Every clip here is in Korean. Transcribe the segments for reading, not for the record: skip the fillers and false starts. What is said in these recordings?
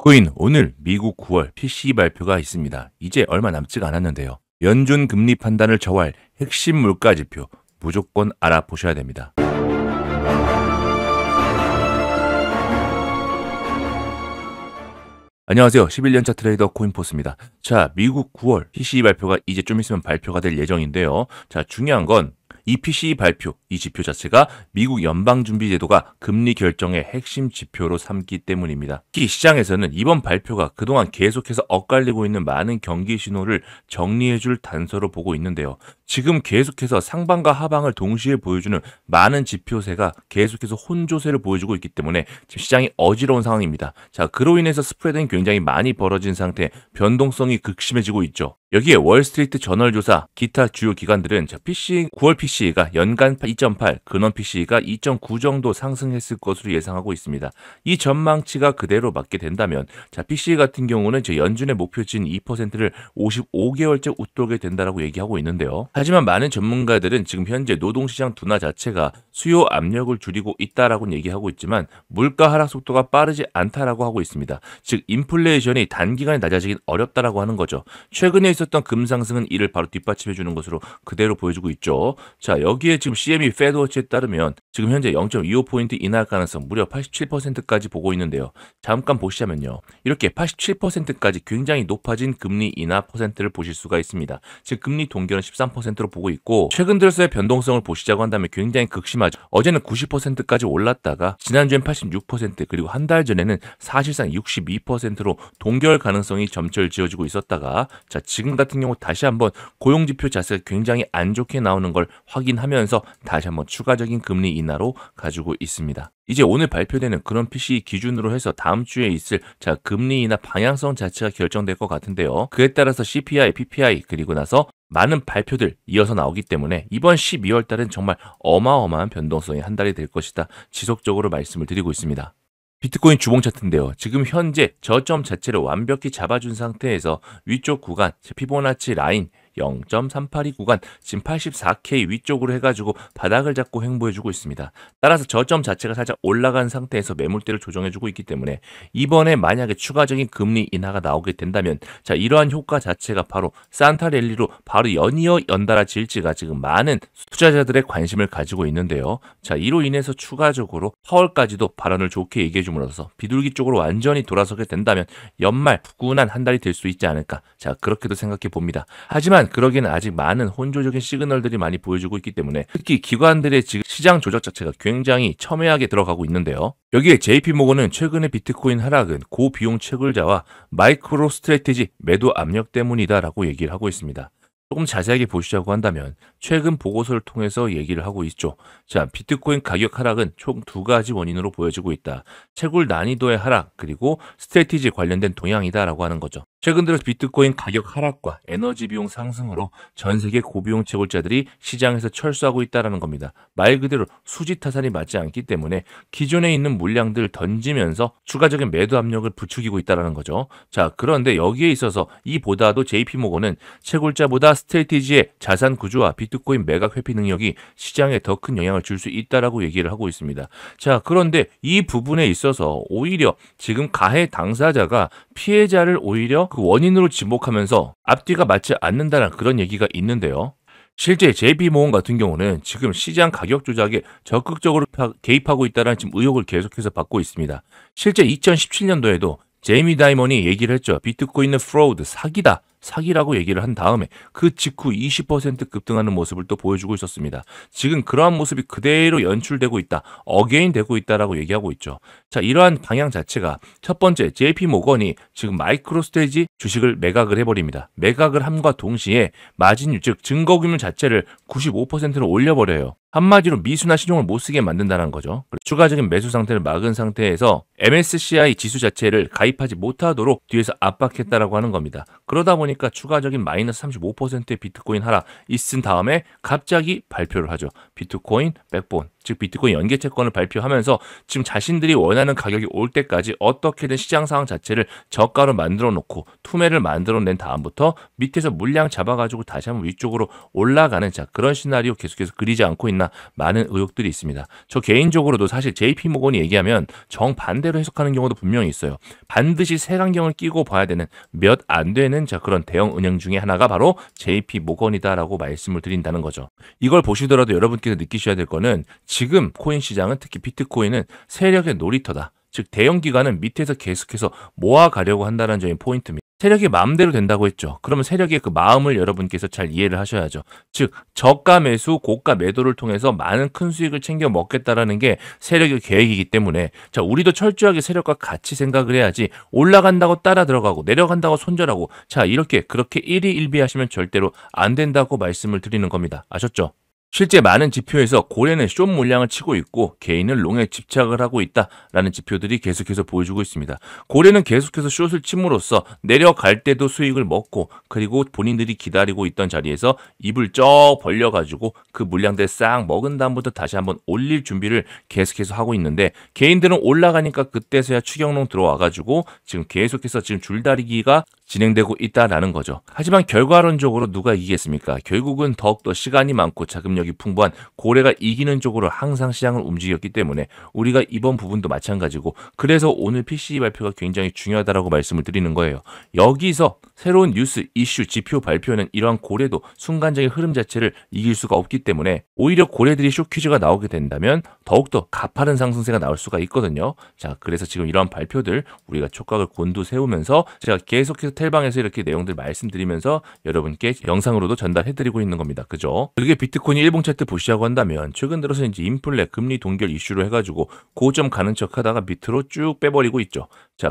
비트코인 오늘 미국 9월 PCE 발표가 있습니다. 이제 얼마 남지가 않았는데요. 연준 금리 판단을 좌우할 핵심 물가 지표 무조건 알아보셔야 됩니다. 안녕하세요. 11년차 트레이더 코인포스입니다. 자, 미국 9월 PCE 발표가 이제 좀 있으면 발표가 될 예정인데요. 자, 중요한 건 이 PCE 발표, 이 지표 자체가 미국 연방준비제도가 금리 결정의 핵심 지표로 삼기 때문입니다. 특히 시장에서는 이번 발표가 그동안 계속해서 엇갈리고 있는 많은 경기 신호를 정리해줄 단서로 보고 있는데요. 지금 계속해서 상방과 하방을 동시에 보여주는 많은 지표세가 계속해서 혼조세를 보여주고 있기 때문에 지금 시장이 어지러운 상황입니다. 자, 그로 인해서 스프레드는 굉장히 많이 벌어진 상태, 변동성이 극심해지고 있죠. 여기에 월스트리트 저널 조사, 기타 주요 기관들은 9월 PCE가 연간 2.8, 근원 PCE가 2.9 정도 상승했을 것으로 예상하고 있습니다. 이 전망치가 그대로 맞게 된다면 PCE 같은 경우는 연준의 목표치인 2%를 55개월째 웃돌게 된다라고 얘기하고 있는데요. 하지만 많은 전문가들은 지금 현재 노동시장 둔화 자체가 수요 압력을 줄이고 있다라고 얘기하고 있지만 물가 하락 속도가 빠르지 않다라고 하고 있습니다. 즉 인플레이션이 단기간에 낮아지긴 어렵다라고 하는 거죠. 최근에 있었던 금상승은 이를 바로 뒷받침해 주는 것으로 그대로 보여주고 있죠. 자, 여기에 지금 CME 페드워치에 따르면 지금 현재 0.25포인트 인하 가능성 무려 87%까지 보고 있는데요. 잠깐 보시자면요. 이렇게 87%까지 굉장히 높아진 금리 인하 퍼센트를 보실 수가 있습니다. 즉 금리 동결은 13%로 보고 있고 최근 들어서의 변동성을 보시자고 한다면 굉장히 극심하죠. 어제는 90%까지 올랐다가 지난주엔 86% 그리고 한 달 전에는 사실상 62%로 동결 가능성이 점철 지어지고 있었다가 자, 지금 같은 경우 다시 한번 고용지표 자체가 굉장히 안 좋게 나오는 걸 확인하면서 다시 한번 추가적인 금리 인하로 가지고 있습니다. 이제 오늘 발표되는 그런 PCE 기준으로 해서 다음 주에 있을 금리 인하 방향성 자체가 결정될 것 같은데요. 그에 따라서 CPI, PPI 그리고 나서 많은 발표들 이어서 나오기 때문에 이번 12월 달은 정말 어마어마한 변동성이 한 달이 될 것이다. 지속적으로 말씀을 드리고 있습니다. 비트코인 주봉 차트인데요. 지금 현재 저점 자체를 완벽히 잡아준 상태에서 위쪽 구간, 피보나치 라인 0.382 구간, 지금 84K 위쪽으로 해가지고 바닥을 잡고 횡보해주고 있습니다. 따라서 저점 자체가 살짝 올라간 상태에서 매물대를 조정해주고 있기 때문에 이번에 만약에 추가적인 금리 인하가 나오게 된다면 자, 이러한 효과 자체가 바로 산타 랠리로 바로 연달아 질지가 지금 많은 투자자들의 관심을 가지고 있는데요. 자, 이로 인해서 추가적으로 파월까지도 발언을 좋게 얘기해줌으로써 비둘기 쪽으로 완전히 돌아서게 된다면 연말 푸근한 한 달이 될 수 있지 않을까. 자, 그렇게도 생각해 봅니다. 하지만 그러기에는 아직 많은 혼조적인 시그널들이 많이 보여주고 있기 때문에 특히 기관들의 지금 시장 조작 자체가 굉장히 첨예하게 들어가고 있는데요. 여기에 JP모건은 최근의 비트코인 하락은 고비용 채굴자와 마이크로 스트래티지 매도 압력 때문이다라고 얘기를 하고 있습니다. 조금 자세하게 보시자고 한다면 최근 보고서를 통해서 얘기를 하고 있죠. 자, 비트코인 가격 하락은 총 두 가지 원인으로 보여지고 있다. 채굴 난이도의 하락 그리고 스트래티지 관련된 동향이다라고 하는 거죠. 최근 들어 비트코인 가격 하락과 에너지 비용 상승으로 전 세계 고비용 채굴자들이 시장에서 철수하고 있다는 겁니다. 말 그대로 수지 타산이 맞지 않기 때문에 기존에 있는 물량들을 던지면서 추가적인 매도 압력을 부추기고 있다는 거죠. 자, 그런데 여기에 있어서 이보다도 JP모건은 채굴자보다 스트래티지의 자산 구조와 비트코인 매각 회피 능력이 시장에 더 큰 영향을 줄 수 있다라고 얘기를 하고 있습니다. 자, 그런데 이 부분에 있어서 오히려 지금 가해 당사자가 피해자를 오히려 그 원인으로 지목하면서 앞뒤가 맞지 않는다는 그런 얘기가 있는데요. 실제 JP모건 같은 경우는 지금 시장 가격 조작에 적극적으로 개입하고 있다는 지금 의혹을 계속해서 받고 있습니다. 실제 2017년도에도 제이미 다이먼이 얘기를 했죠. 비트코인은 프로드, 사기다. 사기라고 얘기를 한 다음에 그 직후 20% 급등하는 모습을 또 보여주고 있었습니다. 지금 그러한 모습이 그대로 연출되고 있다. 어게인 되고 있다라고 얘기하고 있죠. 자, 이러한 방향 자체가 첫 번째 JP모건이 지금 마이크로 스트래티지 주식을 매각을 해버립니다. 매각을 함과 동시에 마진율 즉 증거 규모 자체를 95%로 올려버려요. 한마디로 미수나 신용을 못 쓰게 만든다는 거죠. 추가적인 매수 상태를 막은 상태에서 MSCI 지수 자체를 가입하지 못하도록 뒤에서 압박했다라고 하는 겁니다. 그러다 보니 보니까 추가적인 마이너스 35%의 비트코인 하락 있은 다음에 갑자기 발표를 하죠. 비트코인 백본, 즉 비트코인 연계 채권을 발표하면서 지금 자신들이 원하는 가격이 올 때까지 어떻게든 시장 상황 자체를 저가로 만들어 놓고 투매를 만들어 낸 다음부터 밑에서 물량 잡아가지고 다시 한번 위쪽으로 올라가는 그런 시나리오 계속해서 그리지 않고 있나 많은 의혹들이 있습니다. 저 개인적으로도 사실 JP 모건이 얘기하면 정반대로 해석하는 경우도 분명히 있어요. 반드시 색안경을 끼고 봐야 되는 몇 안 되는 그런 대형 은행 중에 하나가 바로 JP 모건이다라고 말씀을 드린다는 거죠. 이걸 보시더라도 여러분께서 느끼셔야 될 거는 지금 코인 시장은 특히 비트코인은 세력의 놀이터다. 즉 대형 기관은 밑에서 계속해서 모아가려고 한다는 점이 포인트입니다. 세력이 마음대로 된다고 했죠. 그러면 세력의 그 마음을 여러분께서 잘 이해를 하셔야죠. 즉 저가 매수, 고가 매도를 통해서 많은 큰 수익을 챙겨 먹겠다라는 게 세력의 계획이기 때문에 우리도 철저하게 세력과 같이 생각을 해야지 올라간다고 따라 들어가고 내려간다고 손절하고 이렇게 그렇게 일희일비하시면 절대로 안 된다고 말씀을 드리는 겁니다. 아셨죠? 실제 많은 지표에서 고래는 숏 물량을 치고 있고 개인은 롱에 집착을 하고 있다라는 지표들이 계속해서 보여주고 있습니다. 고래는 계속해서 숏을 침으로써 내려갈 때도 수익을 먹고 그리고 본인들이 기다리고 있던 자리에서 입을 쩍 벌려가지고 그 물량들 싹 먹은 다음부터 다시 한번 올릴 준비를 계속해서 하고 있는데 개인들은 올라가니까 그때서야 추격롱 들어와가지고 지금 계속해서 지금 줄다리기가 진행되고 있다라는 거죠. 하지만 결과론적으로 누가 이기겠습니까? 결국은 더욱더 시간이 많고 자금력이 풍부한 고래가 이기는 쪽으로 항상 시장을 움직였기 때문에 우리가 이번 부분도 마찬가지고 그래서 오늘 PCE 발표가 굉장히 중요하다라고 말씀을 드리는 거예요. 여기서 새로운 뉴스, 이슈, 지표 발표는 이러한 고래도 순간적인 흐름 자체를 이길 수가 없기 때문에 오히려 고래들이 쇼퀴즈가 나오게 된다면 더욱더 가파른 상승세가 나올 수가 있거든요. 그래서 지금 이러한 발표들 우리가 촉각을 곤두세우면서 제가 계속해서 텔방에서 이렇게 내용들 말씀드리면서 여러분께 영상으로도 전달해드리고 있는 겁니다. 그죠? 그렇게 비트코인이 일봉 차트 보시자고 한다면 최근 들어서 이제 인플레, 금리 동결 이슈로 해가지고 고점 가는 척하다가 밑으로 쭉 빼버리고 있죠.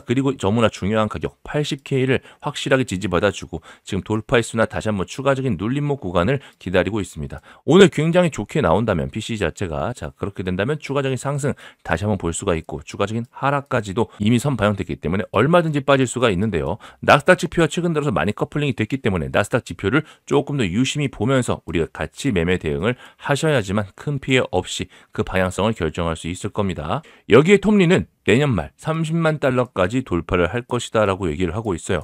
그리고 너무나 중요한 가격 80K를 확실하게 지지받아주고 지금 돌파했으나 다시 한번 추가적인 눌림목 구간을 기다리고 있습니다. 오늘 굉장히 좋게 나온다면 PC 자체가 그렇게 된다면 추가적인 상승 다시 한번 볼 수가 있고 추가적인 하락까지도 이미 선반영됐기 때문에 얼마든지 빠질 수가 있는데요. 나스닥 지표와 최근 들어서 많이 커플링이 됐기 때문에 나스닥 지표를 조금 더 유심히 보면서 우리가 같이 매매 대응을 하셔야지만 큰 피해 없이 그 방향성을 결정할 수 있을 겁니다. 여기에 톱니는 내년 말 30만 달러까지 돌파를 할 것이다 라고 얘기를 하고 있어요.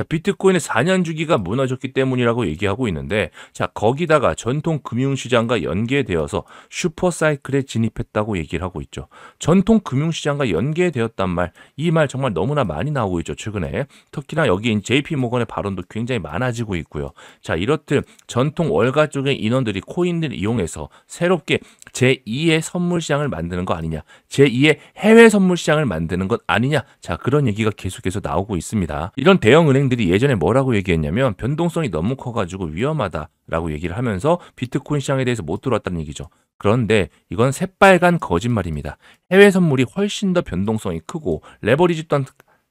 비트코인의 4년 주기가 무너졌기 때문이라고 얘기하고 있는데 거기다가 전통 금융시장과 연계되어서 슈퍼사이클에 진입했다고 얘기를 하고 있죠. 전통 금융시장과 연계되었단 말, 이 말 정말 너무나 많이 나오고 있죠. 최근에 특히나 여기 JP모건의 발언도 굉장히 많아지고 있고요. 이렇듯 전통 월가 쪽의 인원들이 코인들을 이용해서 새롭게 제2의 선물 시장을 만드는 거 아니냐, 제2의 해외 선물 시장을 만드는 것 아니냐, 그런 얘기가 계속해서 나오고 있습니다. 이런 대형 은행들이 예전에 뭐라고 얘기했냐면 변동성이 너무 커가지고 위험하다라고 얘기를 하면서 비트코인 시장에 대해서 못 들어왔다는 얘기죠. 그런데 이건 새빨간 거짓말입니다. 해외 선물이 훨씬 더 변동성이 크고 레버리지 또한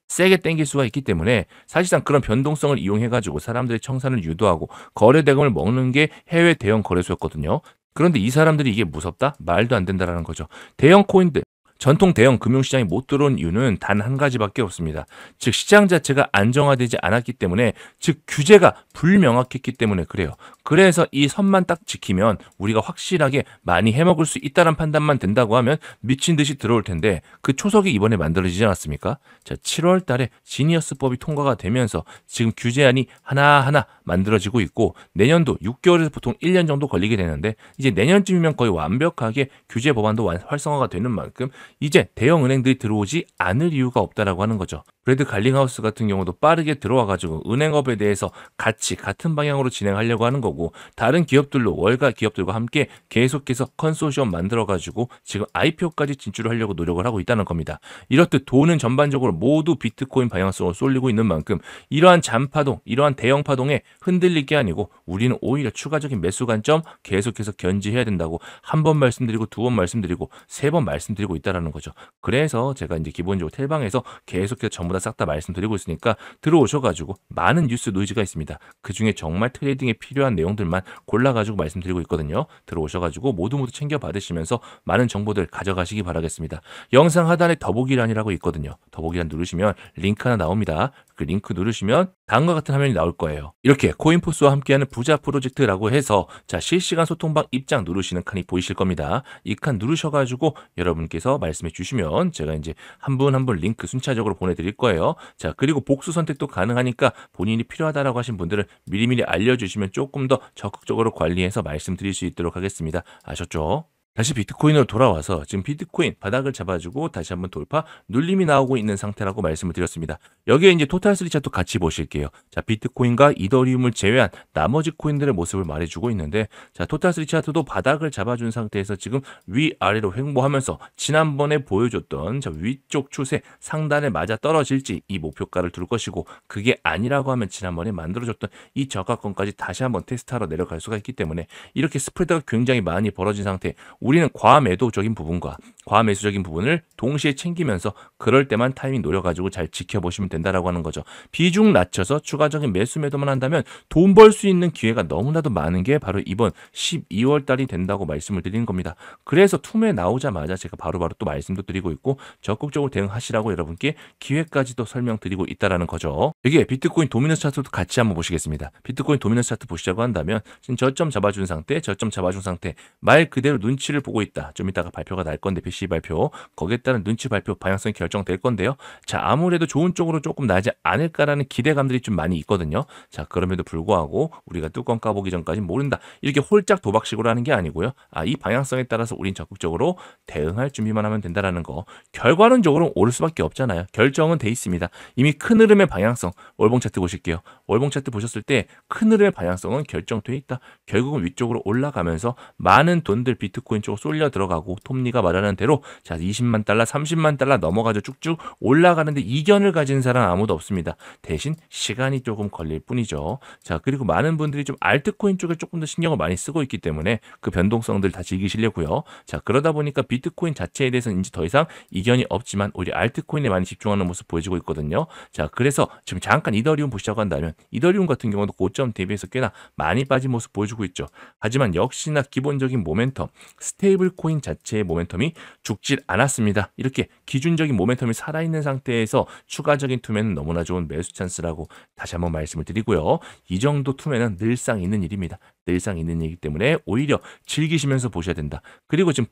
세게 땡길 수가 있기 때문에 사실상 그런 변동성을 이용해가지고 사람들의 청산을 유도하고 거래 대금을 먹는 게 해외 대형 거래소였거든요. 그런데 이 사람들이 이게 무섭다? 말도 안 된다라는 거죠. 대형 코인들, 전통 대형 금융시장에 못 들어온 이유는 단 한 가지밖에 없습니다. 즉 시장 자체가 안정화되지 않았기 때문에, 즉 규제가 불명확했기 때문에 그래요. 그래서 이 선만 딱 지키면 우리가 확실하게 많이 해먹을 수 있다는 판단만 된다고 하면 미친 듯이 들어올 텐데 그 초석이 이번에 만들어지지 않았습니까? 자, 7월 달에 지니어스법이 통과가 되면서 지금 규제안이 하나하나 만들어지고 있고 내년도 6개월에서 보통 1년 정도 걸리게 되는데 이제 내년쯤이면 거의 완벽하게 규제 법안도 활성화가 되는 만큼 이제 대형 은행들이 들어오지 않을 이유가 없다라고 하는 거죠. 브래드 갈링하우스 같은 경우도 빠르게 들어와가지고 은행업에 대해서 같은 방향으로 진행하려고 하는 거고, 다른 기업들로 월가 기업들과 함께 계속해서 컨소시엄 만들어가지고 지금 IPO까지 진출하려고 노력을 하고 있다는 겁니다. 이렇듯 돈은 전반적으로 모두 비트코인 방향성으로 쏠리고 있는 만큼 이러한 잔파동, 이러한 대형 파동에 흔들릴 게 아니고 우리는 오히려 추가적인 매수 관점 계속해서 견지해야 된다고 한 번 말씀드리고 두 번 말씀드리고 세 번 말씀드리고 있다라는 거죠. 그래서 제가 이제 기본적으로 텔방에서 계속해서 전부 다 싹 다 말씀드리고 있으니까 들어오셔가지고 많은 뉴스 노이즈가 있습니다. 그 중에 정말 트레이딩에 필요한 내용들만 골라가지고 말씀드리고 있거든요. 들어오셔가지고 모두 챙겨 받으시면서 많은 정보들 가져가시기 바라겠습니다. 영상 하단에 더보기란이라고 있거든요. 더보기란 누르시면 링크 하나 나옵니다. 그 링크 누르시면 다음과 같은 화면이 나올 거예요. 이렇게 코인포스와 함께하는 부자 프로젝트라고 해서 자 실시간 소통방 입장 누르시는 칸이 보이실 겁니다. 이 칸 누르셔가지고 여러분께서 말씀해 주시면 제가 이제 한 분 한 분 링크 순차적으로 보내드릴 거예요. 자 그리고 복수 선택도 가능하니까 본인이 필요하다라고 하신 분들은 미리미리 알려주시면 조금 더 적극적으로 관리해서 말씀드릴 수 있도록 하겠습니다. 아셨죠? 다시 비트코인으로 돌아와서 지금 비트코인 바닥을 잡아주고 다시 한번 돌파 눌림이 나오고 있는 상태라고 말씀을 드렸습니다. 여기에 이제 토탈3 차트도 같이 보실게요. 자 비트코인과 이더리움을 제외한 나머지 코인들의 모습을 말해주고 있는데 자 토탈3 차트도 바닥을 잡아준 상태에서 지금 위아래로 횡보하면서 지난번에 보여줬던 자 위쪽 추세 상단에 맞아 떨어질지 이 목표가를 둘 것이고 그게 아니라고 하면 지난번에 만들어줬던 이 저가권까지 다시 한번 테스트하러 내려갈 수가 있기 때문에 이렇게 스프레드가 굉장히 많이 벌어진 상태 우리는 과매도적인 부분과 과매수적인 부분을 동시에 챙기면서 그럴 때만 타이밍 노려가지고 잘 지켜보시면 된다라고 하는 거죠. 비중 낮춰서 추가적인 매수 매도만 한다면 돈 벌 수 있는 기회가 너무나도 많은 게 바로 이번 12월 달이 된다고 말씀을 드리는 겁니다. 그래서 투매 나오자마자 제가 바로바로 또 말씀도 드리고 있고 적극적으로 대응하시라고 여러분께 기회까지도 설명드리고 있다라는 거죠. 여기에 비트코인 도미너스 차트도 같이 한번 보시겠습니다. 비트코인 도미너스 차트 보시자고 한다면 지금 저점 잡아준 상태, 저점 잡아준 상태 말 그대로 눈치를 보고 있다. 좀 이따가 발표가 날 건데 PCE 발표 거기에 따른 눈치 발표 방향성이 결정될 건데요. 자 아무래도 좋은 쪽으로 조금 나지 않을까라는 기대감들이 좀 많이 있거든요. 자 그럼에도 불구하고 우리가 뚜껑 까보기 전까지 모른다. 이렇게 홀짝 도박식으로 하는 게 아니고요. 이 방향성에 따라서 우린 적극적으로 대응할 준비만 하면 된다라는 거. 결과론적으로 오를 수밖에 없잖아요. 결정은 돼 있습니다. 이미 큰 흐름의 방향성 월봉 차트 보실게요. 월봉 차트 보셨을 때 큰 흐름의 방향성은 결정돼 있다. 결국은 위쪽으로 올라가면서 많은 돈들 비트코인 쪽으로 쏠려 들어가고 톱니가 말하는 대로 자 20만 달러 30만 달러 넘어가죠. 쭉쭉 올라가는데 이견을 가진 사람 아무도 없습니다. 대신 시간이 조금 걸릴 뿐이죠. 자 그리고 많은 분들이 좀 알트코인 쪽에 조금 더 신경을 많이 쓰고 있기 때문에 그 변동성들 다 즐기시려고요. 자 그러다 보니까 비트코인 자체에 대해서는 이제 더 이상 이견이 없지만 오히려 알트코인에 많이 집중하는 모습 보여지고 있거든요. 자 그래서 지금 잠깐 이더리움 보시자고 한다면 이더리움 같은 경우도 고점 대비해서 꽤나 많이 빠진 모습 보여주고 있죠. 하지만 역시나 기본적인 모멘텀 스테이블 코인 자체의 모멘텀이 죽질 않았습니다. 이렇게 기준적인 모멘텀이 살아있는 상태에서 추가적인 투매는 너무나 좋은 매수 찬스라고 다시 한번 말씀을 드리고요. 이 정도 투매는 늘상 있는 일입니다. 늘상 있는 일이기 때문에 오히려 즐기시면서 보셔야 된다. 그리고 지금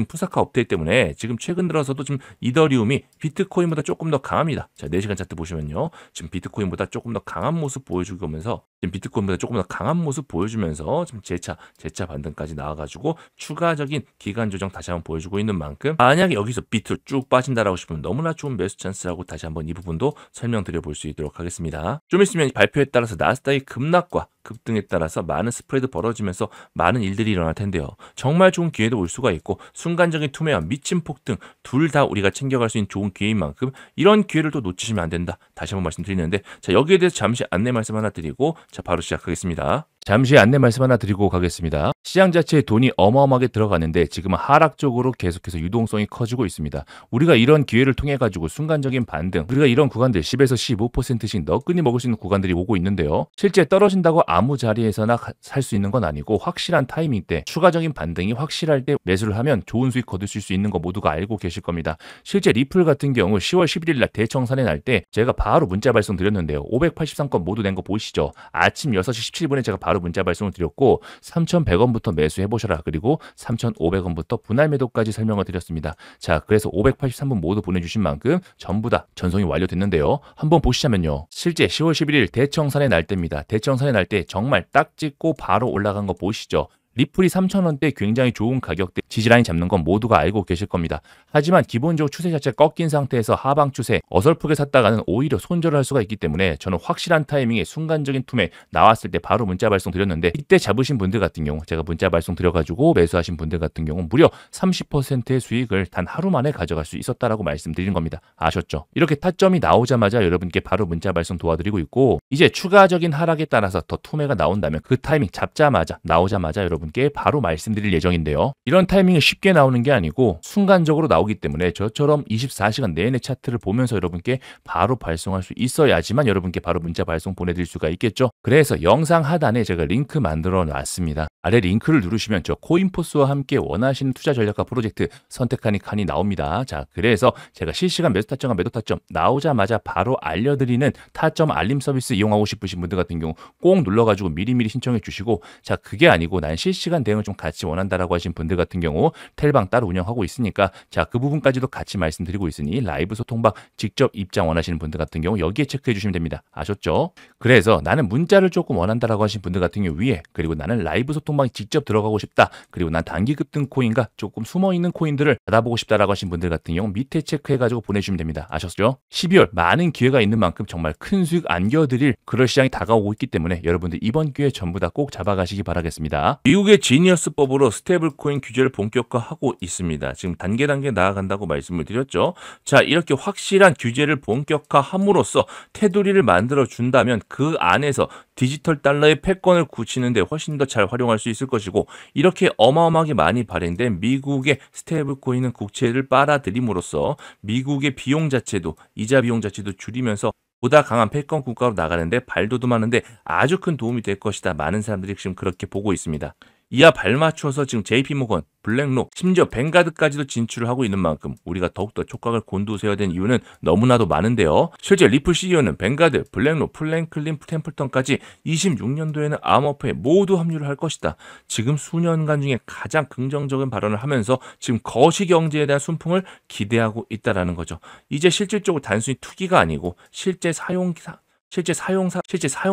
푸사카 업데이트 때문에 지금 최근 들어서도 지금 이더리움이 비트코인보다 조금 더 강합니다. 자, 4시간 차트 보시면요. 지금 비트코인보다 조금 더 강한 모습 보여주면서 지금 비트코인보다 조금 더 강한 모습 보여주면서 지금 재차 반등까지 나와가지고 추가적인 기간 조정 다시 한번 보여주고 있는 만큼 만약에 여기서 비트로 쭉 빠진다라고 싶으면 너무나 좋은 매수 찬스라고 다시 한번 이 부분도 설명드려 볼 수 있도록 하겠습니다. 좀 있으면 발표에 따라서 나스닥의 급락과 급등에 따라서 많은 스프레드 벌어지면서 많은 일들이 일어날 텐데요. 정말 좋은 기회도 올 수가 있고 순간적인 투매와 미친 폭등 둘 다 우리가 챙겨갈 수 있는 좋은 기회인 만큼 이런 기회를 또 놓치시면 안 된다. 다시 한번 말씀드리는데 자 여기에 대해서 잠시 안내 말씀 하나 드리고 자 바로 시작하겠습니다. 잠시 안내 말씀 하나 드리고 가겠습니다. 시장 자체에 돈이 어마어마하게 들어가는데 지금은 하락적으로 계속해서 유동성이 커지고 있습니다. 우리가 이런 기회를 통해 가지고 순간적인 반등, 우리가 이런 구간들 10에서 15%씩 너끈히 먹을 수 있는 구간들이 오고 있는데요. 실제 떨어진다고 아무 자리에서나 살 수 있는 건 아니고 확실한 타이밍 때 추가적인 반등이 확실할 때 매수를 하면 좋은 수익 거두실 수 있는 거 모두가 알고 계실 겁니다. 실제 리플 같은 경우 10월 11일 날 대청산에 날 때 제가 바로 문자 발송 드렸는데요. 583건 모두 낸 거 보이시죠? 아침 6시 17분에 제가 바로 문자 발송을 드렸고 3,100원부터 매수해보셔라. 그리고 3,500원부터 분할 매도까지 설명을 드렸습니다. 자, 그래서 583분 모두 보내주신 만큼 전부 다 전송이 완료됐는데요. 한번 보시자면요. 실제 10월 11일 대청산의 날때입니다. 대청산의 날 때 정말 딱 찍고 바로 올라간 거 보이시죠? 리플이 3,000원대 굉장히 좋은 가격대 지지라인 잡는 건 모두가 알고 계실 겁니다. 하지만 기본적으로 추세 자체가 꺾인 상태에서 하방 추세 어설프게 샀다가는 오히려 손절을 할 수가 있기 때문에 저는 확실한 타이밍에 순간적인 투매 나왔을 때 바로 문자 발송 드렸는데 이때 잡으신 분들 같은 경우 제가 문자 발송 드려가지고 매수하신 분들 같은 경우 무려 30%의 수익을 단 하루 만에 가져갈 수 있었다라고 말씀드린 겁니다. 아셨죠? 이렇게 타점이 나오자마자 여러분께 바로 문자 발송 도와드리고 있고 이제 추가적인 하락에 따라서 더 투매가 나온다면 그 타이밍 잡자마자 나오자마자 여러분 여러분께 바로 말씀드릴 예정인데요. 이런 타이밍이 쉽게 나오는 게 아니고 순간적으로 나오기 때문에 저처럼 24시간 내내 차트를 보면서 여러분께 바로 발송할 수 있어야지만 여러분께 바로 문자 발송 보내드릴 수가 있겠죠. 그래서 영상 하단에 제가 링크 만들어 놨습니다. 아래 링크를 누르시면 저 코인포스와 함께 원하시는 투자 전략가 프로젝트 선택하니 칸이 나옵니다. 자, 그래서 제가 실시간 매수 타점과 매도 타점 나오자마자 바로 알려드리는 타점 알림 서비스 이용하고 싶으신 분들 같은 경우 꼭 눌러가지고 미리미리 신청해 주시고, 자, 그게 아니고 난 실시간 대응을 좀 같이 원한다라고 하신 분들 같은 경우 텔방 따로 운영하고 있으니까 자, 그 부분까지도 같이 말씀드리고 있으니 라이브 소통방 직접 입장 원하시는 분들 같은 경우 여기에 체크해 주시면 됩니다. 아셨죠? 그래서 나는 문자를 조금 원한다라고 하신 분들 같은 경우 위에, 그리고 나는 라이브 소통방에 직접 들어가고 싶다, 그리고 난 단기 급등 코인과 조금 숨어있는 코인들을 받아보고 싶다라고 하신 분들 같은 경우 밑에 체크해가지고 보내주시면 됩니다. 아셨죠? 12월 많은 기회가 있는 만큼 정말 큰 수익 안겨드릴 그럴 시장이 다가오고 있기 때문에 여러분들 이번 기회 전부 다 꼭 잡아가시기 바라겠습니다. 미국의 지니어스법으로 스테이블 코인 규제를 본격화하고 있습니다. 지금 단계 나아간다고 말씀을 드렸죠. 자, 이렇게 확실한 규제를 본격화함으로써 테두리를 만들어 준다면 그 안에서 디지털 달러의 패권을 굳히는데 훨씬 더 잘 활용할 수 있을 것이고, 이렇게 어마어마하게 많이 발행된 미국의 스테이블 코인은 국채를 빨아들임으로써 미국의 비용 자체도, 이자 비용 자체도 줄이면서 보다 강한 패권 국가로 나가는데 발돋움하는데 아주 큰 도움이 될 것이다. 많은 사람들이 지금 그렇게 보고 있습니다. 이와 발맞춰서 지금 JP모건, 블랙록, 심지어 뱅가드까지도 진출을 하고 있는 만큼 우리가 더욱더 촉각을 곤두세워야 된 이유는 너무나도 많은데요. 실제 리플 CEO는 뱅가드, 블랙록, 프랭클린 템플턴까지 26년도에는 암호화폐에 모두 합류를 할 것이다. 지금 수년간 중에 가장 긍정적인 발언을 하면서 지금 거시경제에 대한 순풍을 기대하고 있다는 거죠. 이제 실질적으로 단순히 투기가 아니고 실제 사용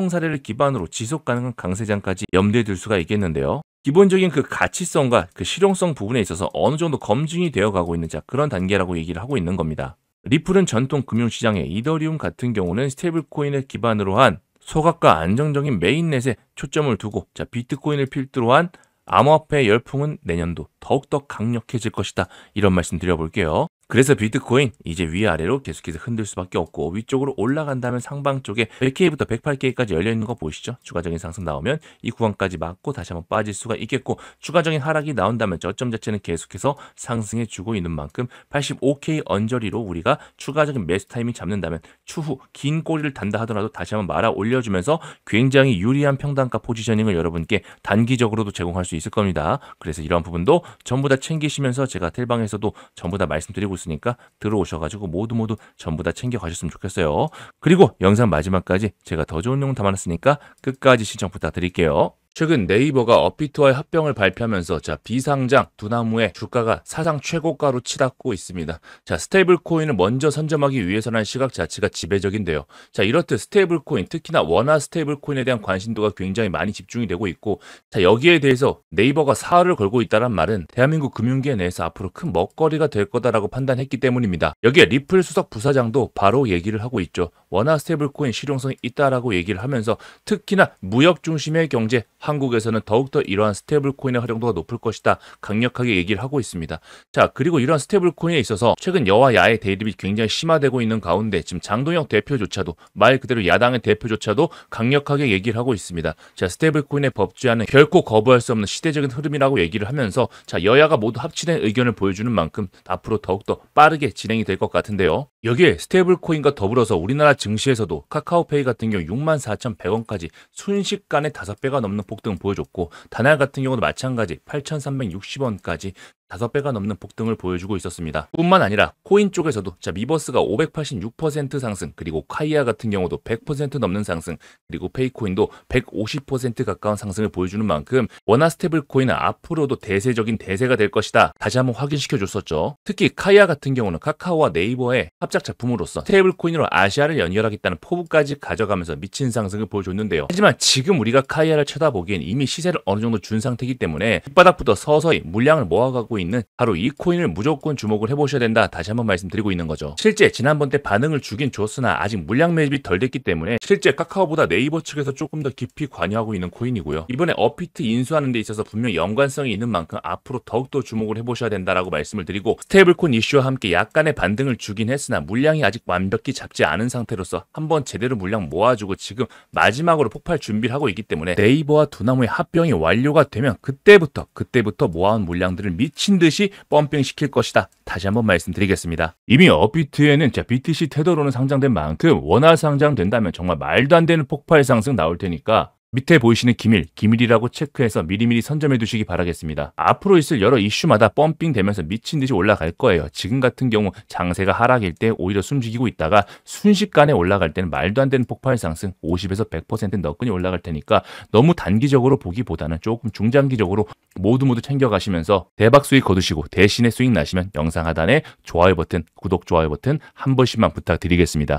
사례를 기반으로 지속 가능한 강세장까지 염두에 둘 수가 있겠는데요. 기본적인 그 가치성과 그 실용성 부분에 있어서 어느 정도 검증이 되어 가고 있는 그런 단계라고 얘기를 하고 있는 겁니다. 리플은 전통 금융시장에, 이더리움 같은 경우는 스테이블 코인을 기반으로 한 소각과 안정적인 메인넷에 초점을 두고, 자, 비트코인을 필두로 한 암호화폐 열풍은 내년도 더욱더 강력해질 것이다. 이런 말씀 드려볼게요. 그래서 비트코인 이제 위아래로 계속해서 흔들 수밖에 없고, 위쪽으로 올라간다면 상방 쪽에 100K부터 108K까지 열려있는 거 보이시죠? 추가적인 상승 나오면 이 구간까지 맞고 다시 한번 빠질 수가 있겠고, 추가적인 하락이 나온다면 저점 자체는 계속해서 상승해 주고 있는 만큼 85K 언저리로 우리가 추가적인 매수 타이밍 잡는다면 추후 긴 꼬리를 단다 하더라도 다시 한번 말아 올려주면서 굉장히 유리한 평단가 포지셔닝을 여러분께 단기적으로도 제공할 수 있을 겁니다. 그래서 이런 부분도 전부 다 챙기시면서 제가 텔방에서도 전부 다 말씀드리고 있으니까 들어오셔가지고 모두 전부 다 챙겨가셨으면 좋겠어요. 그리고 영상 마지막까지 제가 더 좋은 내용 담아놨으니까 끝까지 시청 부탁드릴게요. 최근 네이버가 업비트와의 합병을 발표하면서 자, 비상장 두나무의 주가가 사상 최고가로 치닫고 있습니다. 자, 스테이블 코인을 먼저 선점하기 위해서라는 시각 자체가 지배적인데요. 자, 이렇듯 스테이블 코인, 특히나 원화 스테이블 코인에 대한 관심도가 굉장히 많이 집중이 되고 있고, 자, 여기에 대해서 네이버가 사활을 걸고 있다는 말은 대한민국 금융계 내에서 앞으로 큰 먹거리가 될 거다라고 판단했기 때문입니다. 여기에 리플 수석 부사장도 바로 얘기를 하고 있죠. 원화 스테이블 코인 실용성이 있다라고 얘기를 하면서 특히나 무역 중심의 경제, 한국에서는 더욱더 이러한 스테이블 코인의 활용도가 높을 것이다. 강력하게 얘기를 하고 있습니다. 자, 그리고 이러한 스테이블 코인에 있어서 최근 여와 야의 대립이 굉장히 심화되고 있는 가운데 지금 장동혁 대표조차도, 말 그대로 야당의 대표조차도 강력하게 얘기를 하고 있습니다. 자, 스테이블 코인의 법제화는 결코 거부할 수 없는 시대적인 흐름이라고 얘기를 하면서 자, 여야가 모두 합치된 의견을 보여주는 만큼 앞으로 더욱더 빠르게 진행이 될 것 같은데요. 여기에 스테이블 코인과 더불어서 우리나라 증시에서도 카카오페이 같은 경우 64,100원까지 순식간에 5배가 넘는 폭등을 보여줬고, 다날 같은 경우도 마찬가지 8,360원까지 5배가 넘는 폭등을 보여주고 있었습니다. 뿐만 아니라 코인 쪽에서도 자, 미버스가 586% 상승, 그리고 카이아 같은 경우도 100% 넘는 상승, 그리고 페이코인도 150% 가까운 상승을 보여주는 만큼 원화 스테이블 코인은 앞으로도 대세적인 대세가 될 것이다. 다시 한번 확인시켜 줬었죠. 특히 카이아 같은 경우는 카카오와 네이버의 합작 작품으로서 스테이블 코인으로 아시아를 연결하겠다는 포부까지 가져가면서 미친 상승을 보여줬는데요. 하지만 지금 우리가 카이아를 쳐다보기엔 이미 시세를 어느 정도 준 상태이기 때문에 밑바닥부터 서서히 물량을 모아가고 하고 있는 바로 이 코인을 무조건 주목을 해보셔야 된다. 다시 한번 말씀드리고 있는 거죠. 실제 지난번 때 반응을 주긴 줬으나 아직 물량 매집이 덜 됐기 때문에 실제 카카오보다 네이버 측에서 조금 더 깊이 관여하고 있는 코인이고요. 이번에 업비트 인수하는 데 있어서 분명 연관성이 있는 만큼 앞으로 더욱더 주목을 해보셔야 된다라고 말씀을 드리고, 스테이블코인 이슈와 함께 약간의 반등을 주긴 했으나 물량이 아직 완벽히 잡지 않은 상태로서 한번 제대로 물량 모아주고 지금 마지막으로 폭발 준비를 하고 있기 때문에 네이버와 두나무의 합병이 완료가 되면 그때부터 모아온 물량들을 미친 듯이 펌핑 시킬 것이다. 다시 한번 말씀드리겠습니다. 이미 업비트에는 BTC 테더로는 상장된 만큼 원화 상장된다면 정말 말도 안 되는 폭발 상승 나올 테니까 밑에 보이시는 기밀이라고 체크해서 미리미리 선점해 두시기 바라겠습니다. 앞으로 있을 여러 이슈마다 펌핑 되면서 미친 듯이 올라갈 거예요. 지금 같은 경우 장세가 하락일 때 오히려 숨죽이고 있다가 순식간에 올라갈 때는 말도 안 되는 폭발 상승 50에서 100% 너끈히 올라갈 테니까 너무 단기적으로 보기보다는 조금 중장기적으로 모두 챙겨가시면서 대박 수익 거두시고 대신에 수익 나시면 영상 하단에 좋아요 버튼, 구독, 좋아요 버튼 한 번씩만 부탁드리겠습니다.